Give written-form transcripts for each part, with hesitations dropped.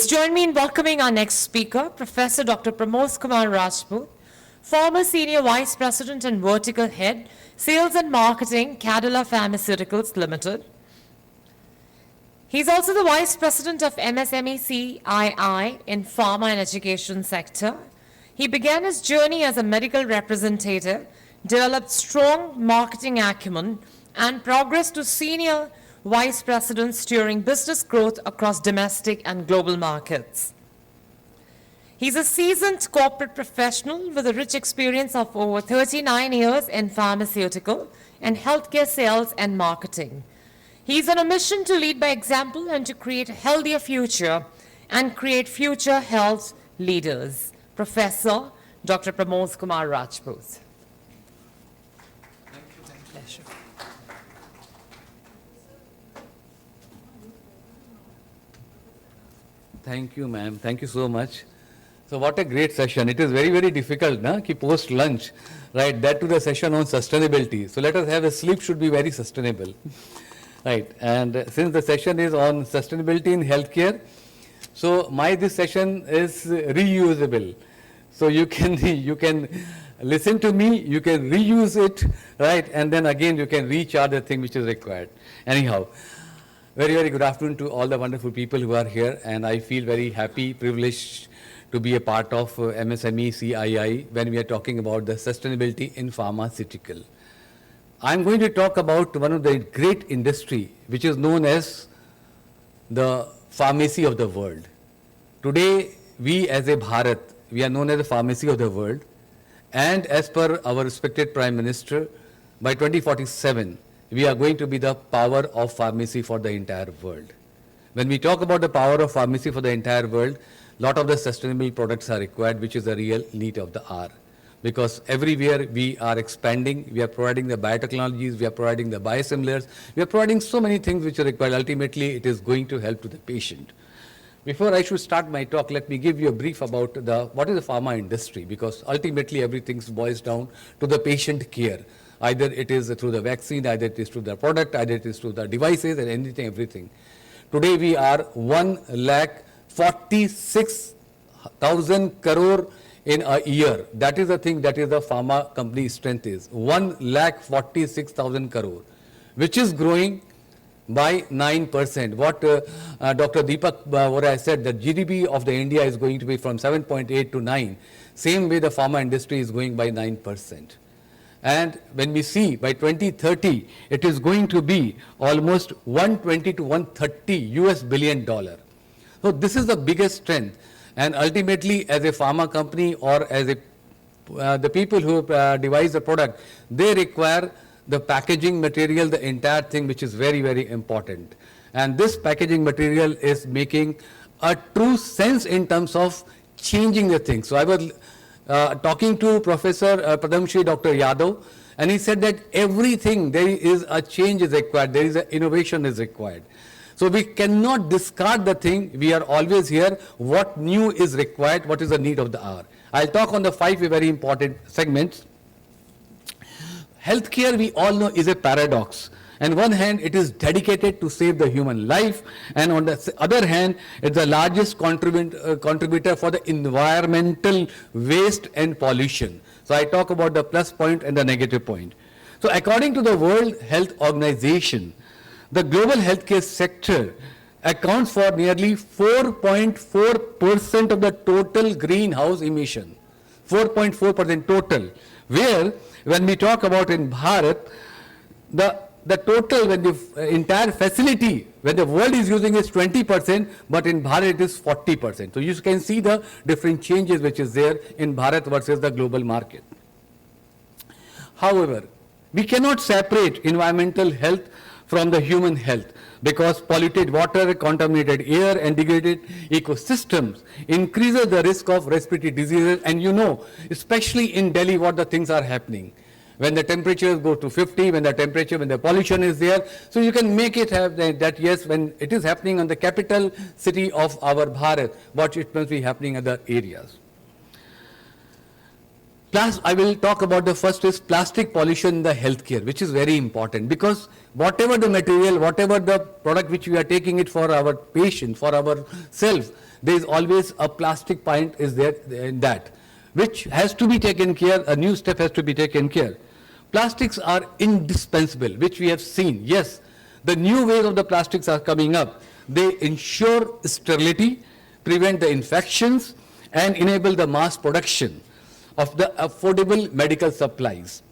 Please join me in welcoming our next speaker, Professor Dr. Pramod Kumar Rajput, former Senior Vice President and Vertical Head, Sales and Marketing, Cadila Pharmaceuticals Limited. He's also the Vice President of MSME CCII in Pharma and Education sector. He began his journey as a medical representative, developed strong marketing acumen, and progressed to Senior Vice President steering business growth across domestic and global markets. He's a seasoned corporate professional with a rich experience of over 39 years in pharmaceutical and healthcare sales and marketing. He's on a mission to lead by example and to create a healthier future and create future health leaders. Professor Dr. Pramod Kumar Rajput. Pleasure. Thank you, ma'am. Thank you so much. So what a great session. It is very, very difficult, na, ki post lunch, right? That to the session on sustainability. So let us have a sleep should be very sustainable. Right, and since the session is on sustainability in healthcare, so this session is reusable. So you can listen to me, you can reuse it, right, and then again you can recharge the thing which is required. Anyhow, very, very good afternoon to all the wonderful people who are here, and I feel very happy, privileged to be a part of MSME CCII when we are talking about the sustainability in pharmaceutical. I'm going to talk about one of the great industry which is known as the pharmacy of the world. Today, we as a Bharat, we are known as the pharmacy of the world, and as per our respected Prime Minister, by 2047, we are going to be the power of pharmacy for the entire world. When we talk about the power of pharmacy for the entire world, a lot of the sustainable products are required, which is the real need of the hour. Because everywhere we are expanding, we are providing the biotechnologies, we are providing the biosimilars, we are providing so many things which are required. Ultimately, it is going to help to the patient. Before I should start my talk, let me give you a brief about what is the pharma industry, because ultimately everything boils down to the patient care. Either it is through the vaccine, either it is through the product, either it is through the devices and anything, everything. Today we are 1,46,000 crore in a year. That is the thing, that is the pharma company strength is 1,46,000 crore, which is growing by 9%. What Dr. Deepak Vora said, that GDP of the India is going to be from 7.8 to 9. Same way the pharma industry is going by 9%. And when we see by 2030, it is going to be almost 120 to 130 US billion dollar. So this is the biggest strength. And ultimately, as a pharma company or as the people who devise the product, they require the packaging material, the entire thing, which is very, very important. And this packaging material is making a true sense in terms of changing the thing. So I was talking to Professor Padam Shri Dr. Yadav, and he said that everything, there is a change is required, there is an innovation is required. So we cannot discard the thing. We are always here. What new is required? What is the need of the hour? I'll talk on the 5 very important segments. Healthcare, we all know, is a paradox. On one hand, it is dedicated to save the human life, and on the other hand, it's the largest contributor for the environmental waste and pollution. So I talk about the plus point and the negative point. So according to the World Health Organization, the global healthcare sector accounts for nearly 4.4% of the total greenhouse emission. 4.4% total. Where, when we talk about in Bharat, the total, when the entire facility, when the world is using is 20%, but in Bharat it is 40%. So you can see the different changes which is there in Bharat versus the global market. However, we cannot separate environmental health from the human health, because polluted water, contaminated air and degraded ecosystems increases the risk of respiratory diseases. And you know, especially in Delhi, what the things are happening. When the temperatures go to 50, when the pollution is there, so you can make it have that, yes, when it is happening on the capital city of our Bharat, what it must be happening in other areas. Plus, I will talk about the first is plastic pollution in the healthcare, which is very important because whatever the material, whatever the product which we are taking it for our patient, for ourselves, there is always a plastic point is there in that, which has to be taken care, a new step has to be taken care. Plastics are indispensable, which we have seen. Yes, the new ways of the plastics are coming up. They ensure sterility, prevent the infections, and enable the mass production of the affordable medical supplies.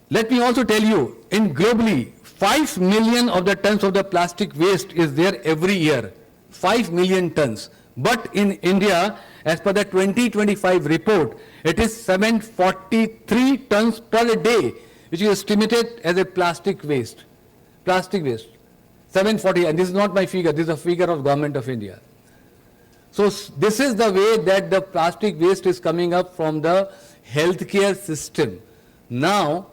Let me also tell you, in globally, 5 million of the tons of the plastic waste is there every year. 5 million tons. But in India, as per the 2025 report, it is 743 tons per day, which is estimated as a plastic waste. Plastic waste. 740, and this is not my figure, this is a figure of Government of India. So this is the way that the plastic waste is coming up from the healthcare system. Now,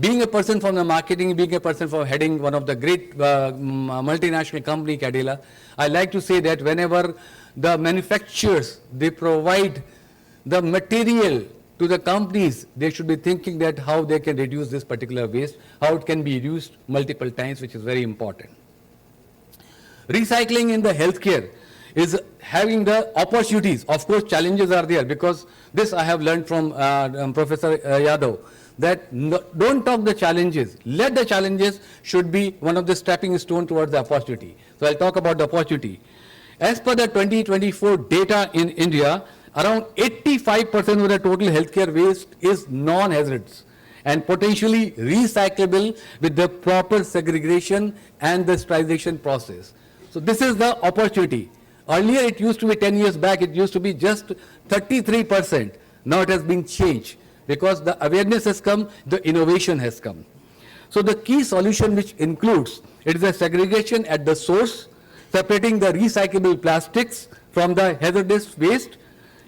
being a person from the marketing, being a person from heading one of the great multinational company, Cadila, I like to say that whenever the manufacturers, they provide the material to the companies, they should be thinking that how they can reduce this particular waste, how it can be used multiple times, which is very important. Recycling in the healthcare is having the opportunities. Of course, challenges are there because this I have learned from Professor Yadav, that don't talk the challenges. Let the challenges should be one of the stepping stone towards the opportunity. So I'll talk about the opportunity. As per the 2024 data in India, around 85% of the total healthcare waste is non-hazardous and potentially recyclable with the proper segregation and the sterilization process. So this is the opportunity. Earlier it used to be 10 years back, it used to be just 33%. Now it has been changed because the awareness has come, the innovation has come. So the key solution which includes, it is a segregation at the source, separating the recyclable plastics from the hazardous waste,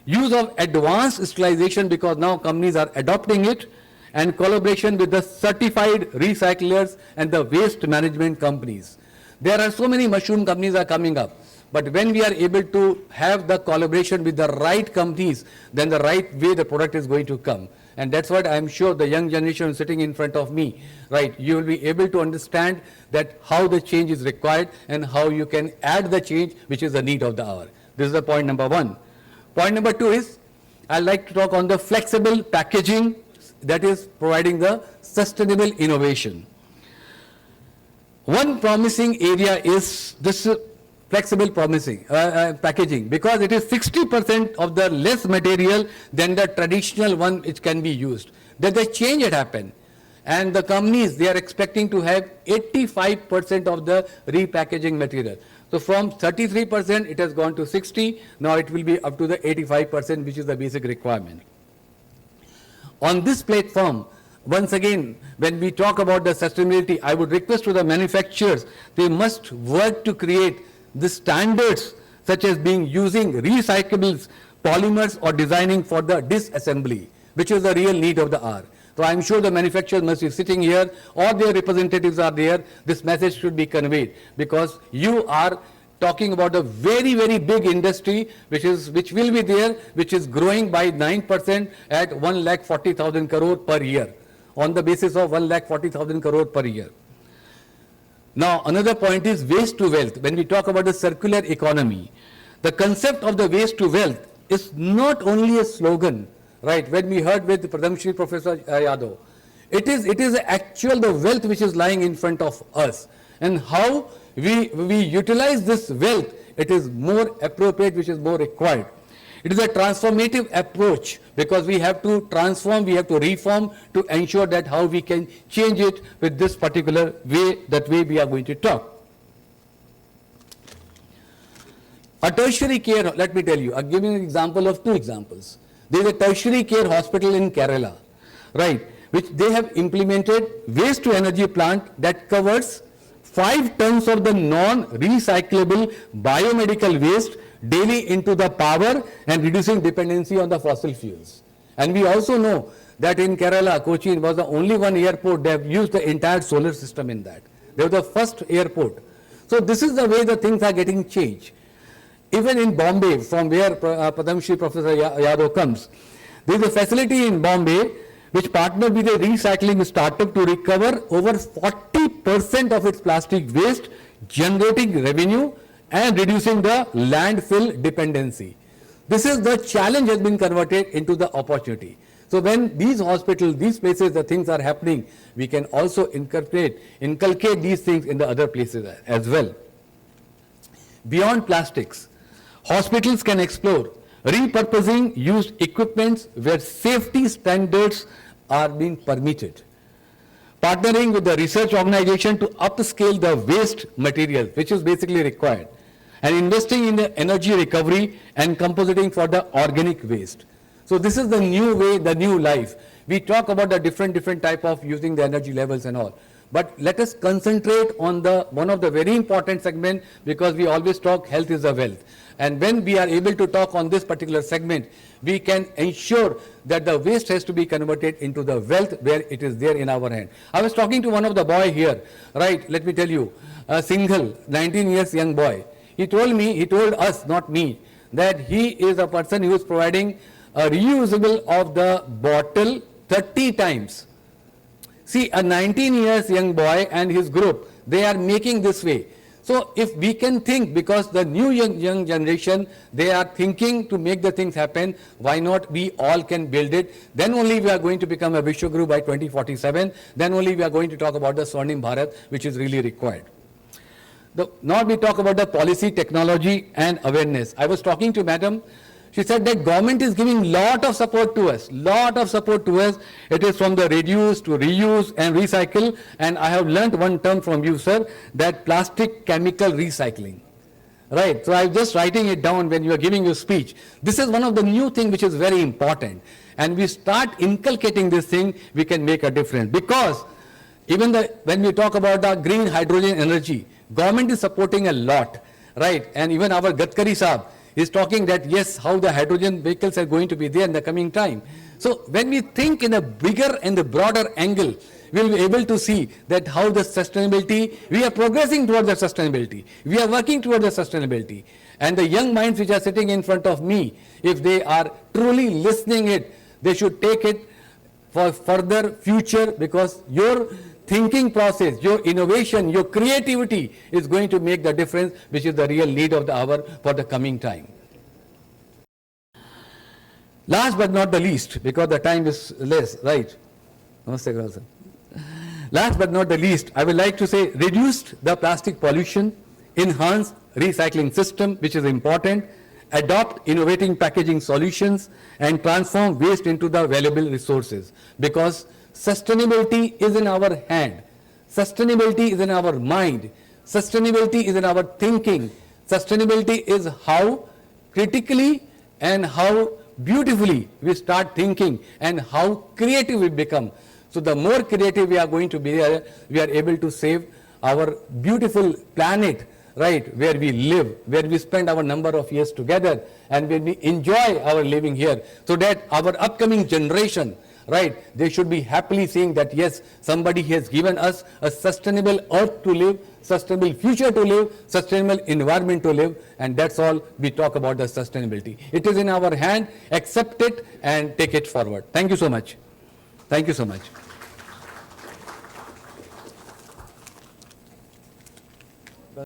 use of advanced sterilization because now companies are adopting it, and collaboration with the certified recyclers and the waste management companies. There are so many mushroom companies are coming up. But when we are able to have the collaboration with the right companies, then the right way the product is going to come. And that's what I am sure the young generation sitting in front of me, right, you will be able to understand that how the change is required and how you can add the change which is the need of the hour. This is the point number one. Point number two is, I'd like to talk on the flexible packaging, that is providing the sustainable innovation. One promising area is this flexible packaging because it is 60% of the less material than the traditional one which can be used. That the change had happened, and the companies, they are expecting to have 85% of the repackaging material. So from 33% it has gone to 60, now it will be up to the 85%, which is the basic requirement. On this platform, once again, when we talk about the sustainability, I would request to the manufacturers, they must work to create the standards such as being using recyclables, polymers, or designing for the disassembly, which is the real need of the hour. So I am sure the manufacturers must be sitting here or their representatives are there. This message should be conveyed because you are talking about a very, very big industry which will be there, which is growing by 9% at 1,40,000 crore per year, on the basis of 1,40,000 crore per year. Now, another point is waste to wealth. When we talk about the circular economy, the concept of the waste to wealth is not only a slogan, right? When we heard with Pradhan Shri Professor Yadav, it is actual the wealth which is lying in front of us, and how we utilize this wealth, it is more appropriate, which is more required. It is a transformative approach because we have to transform, we have to reform to ensure that how we can change it with this particular way, that way we are going to talk. A tertiary care, let me tell you, I'm giving an example of two examples. There is a tertiary care hospital in Kerala, right, which they have implemented waste to energy plant that covers 5 tons of the non-recyclable biomedical waste daily into the power and reducing dependency on the fossil fuels. And we also know that in Kerala, Cochin was the only one airport they have used the entire solar system in that. They were the first airport. So this is the way the things are getting changed. Even in Bombay, from where Padam Shri Professor Yadav comes, There is a facility in Bombay which partnered with a recycling startup to recover over 40% of its plastic waste, generating revenue and reducing the landfill dependency. This is the challenge has been converted into the opportunity. So when these hospitals, these places, the things are happening, we can also inculcate these things in the other places as well. Beyond plastics, hospitals can explore repurposing used equipments where safety standards are being permitted. Partnering with the research organization to upscale the waste material, which is basically required, and investing in the energy recovery and compositing for the organic waste. So this is the new way, the new life. We talk about the different type of using the energy levels and all. But let us concentrate on the one of the very important segment, because we always talk health is a wealth. And when we are able to talk on this particular segment, we can ensure that the waste has to be converted into the wealth where it is there in our hand. I was talking to one of the boy here, right? Let me tell you, a single 19 years young boy. He told us, not me, that he is a person who is providing a reusable of the bottle 30 times. See, a 19 years young boy and his group, they are making this way. So if we can think, because the new young generation, they are thinking to make the things happen, why not we all can build it? Then only we are going to become a Vishwaguru by 2047. Then only we are going to talk about the Swarnim Bharat, which is really required. Now we talk about the policy, technology and awareness. I was talking to Madam. She said that government is giving lot of support to us. It is from the reduce to reuse and recycle. And I have learnt one term from you, sir, that plastic chemical recycling. Right. So I'm just writing it down when you are giving your speech. This is one of the new things which is very important. And we start inculcating this thing, we can make a difference. Because even when we talk about the green hydrogen energy, government is supporting a lot. Right. And even our Gadkari Saab is talking that yes, how the hydrogen vehicles are going to be there in the coming time. So when we think in a bigger and the broader angle, we will be able to see that how the sustainability, we are progressing towards the sustainability. We are working towards the sustainability. And the young minds which are sitting in front of me, if they are truly listening it, they should take it for further future, because your thinking process, your innovation, your creativity is going to make the difference, which is the real need of the hour for the coming time. Last but not the least, because the time is less, right? Namaste, last but not the least, I would like to say reduce the plastic pollution, enhance recycling system, which is important, adopt innovating packaging solutions, and transform waste into the valuable resources. Because sustainability is in our hand, sustainability is in our mind, sustainability is in our thinking, sustainability is how critically and how beautifully we start thinking and how creative we become. So the more creative we are going to be, we are able to save our beautiful planet, right, where we live, where we spend our number of years together, and where we enjoy our living here, so that our upcoming generation, right, they should be happily seeing that yes, somebody has given us a sustainable earth to live, sustainable future to live, sustainable environment to live, and that's all we talk about the sustainability. It is in our hand, accept it and take it forward. Thank you so much. Thank you so much.